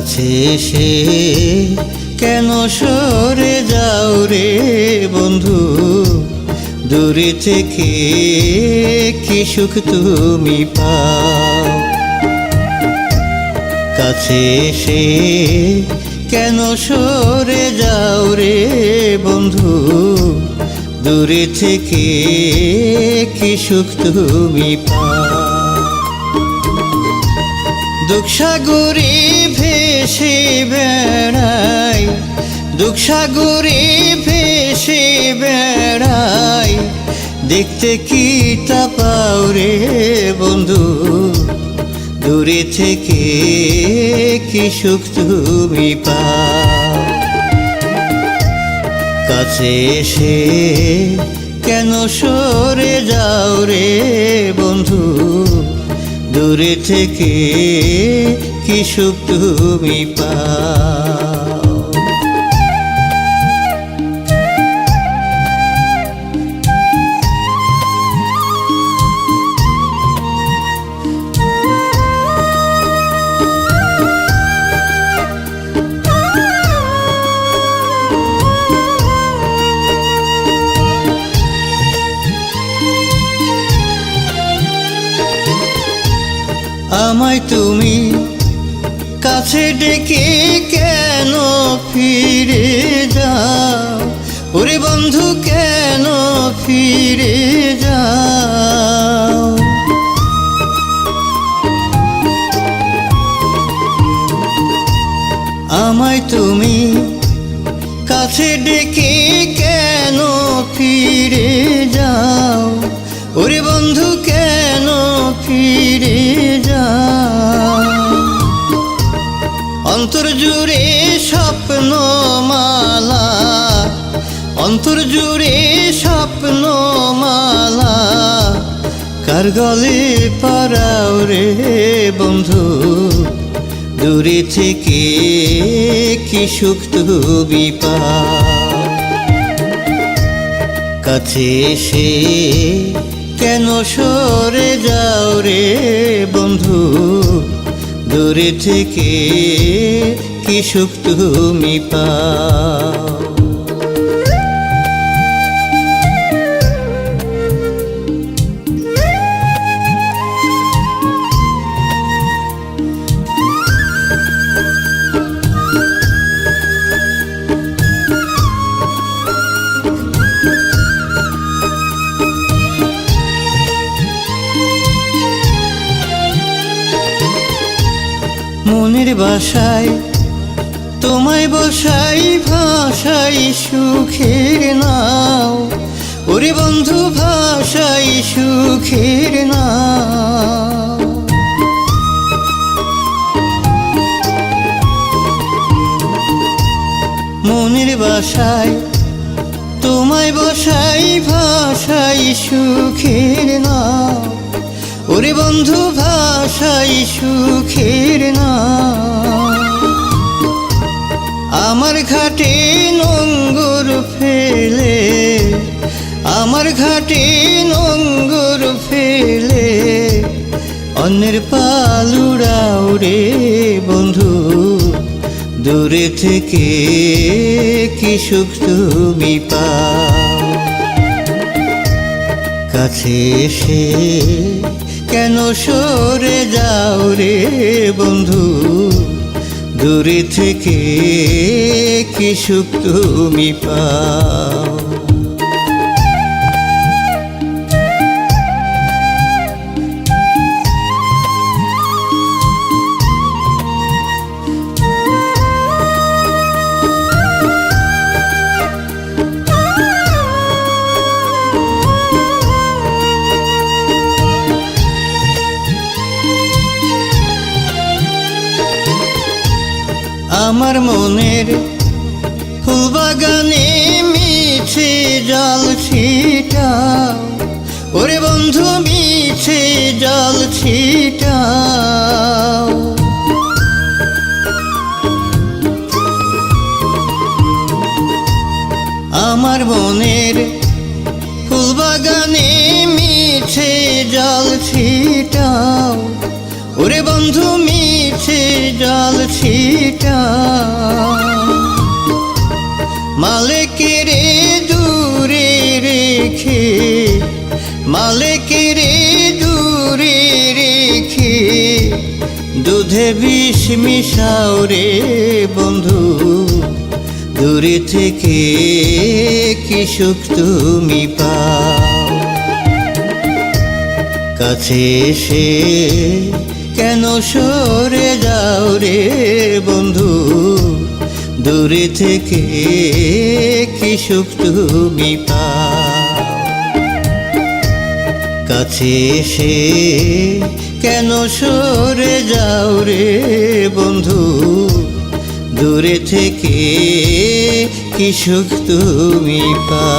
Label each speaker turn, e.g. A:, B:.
A: কাছে এসে কেন সরে যাও রে বন্ধু, দূরে থেকে কি সুখ তুমি পাও। কাছে এসে কেন সরে যাও রে বন্ধু, দূরে থেকে কি সুখ তুমি পাও। দুঃখ সাগরে ভেসে বেড়াই, দুঃখ সাগরে ভেসে বেড়াই, দেখতে কি তা পাও রে বন্ধু, দূরে থেকে কি সুখ তুমি পাও। কাছে এসে কেন সরে যাও রে বন্ধু, দূরে থেকে কি সুখ তুমি পাও। আমায় তুমি কাছে ডেকে কেন ফিরে যাও, ওরে বন্ধু কেন ফিরে যাও। আমায় তুমি কাছে ডেকে কেন ফিরে যাও, ওরে বন্ধু কেন ফিরে যাও। অন্তর জুড়ে স্বপ্ন মালা, অন্তর জুড়ে স্বপ্ন মালা, কার গলে পরাও রে বন্ধু, দূরে থেকে কি সুখ তুমি পাও। কাছে এসে কেন সরে যাও রে বন্ধু, দূরে থেকে কি সুখ তুমি পাও। মনের বাসায় তোমায় বসাই, ভাষাই সুখের নাও, ওরে বন্ধু ভাষাই সুখের নাও। মনের বাসায় তোমায় বসাই, ভাষাই সুখের নাও, ওরে বন্ধু ভাষাই সুখের নাও। আমার ঘাটে নোঙ্গর ফেলে, আমার ঘাটে নোঙ্গর ফেলে, অন্যের পাল উড়াও রে বন্ধু, দূরে থেকে কি সুখ তুমি পাও। কাছে এসে কেন সরে যাও রে বন্ধু, দূরে থেকে কি সুখ তুমি পাও। আমার মনের ফুলবাগানে মিছে জল ছিটাও, ওরে বন্ধু মিছে জল ছিটাও। আমার মনের ফুলবাগানে মিছে জল ছিটাও, ওরে বন্ধু মিছে জল ছিটাও মালিকেরে দূরে রেখে, মালিকেরে দূরে রেখে দুধে বিষ মিশাও রে বন্ধু। দূরে থেকে কি সুখ তুমি পাও, কাছে এসে কেন সরে যাও রে বন্ধু। দূরে থেকে কি সুখ তুমি পাও, কাছে এসে কেন সরে যাও রে বন্ধু। দূরে থেকে কি সুখ তুমি পাও।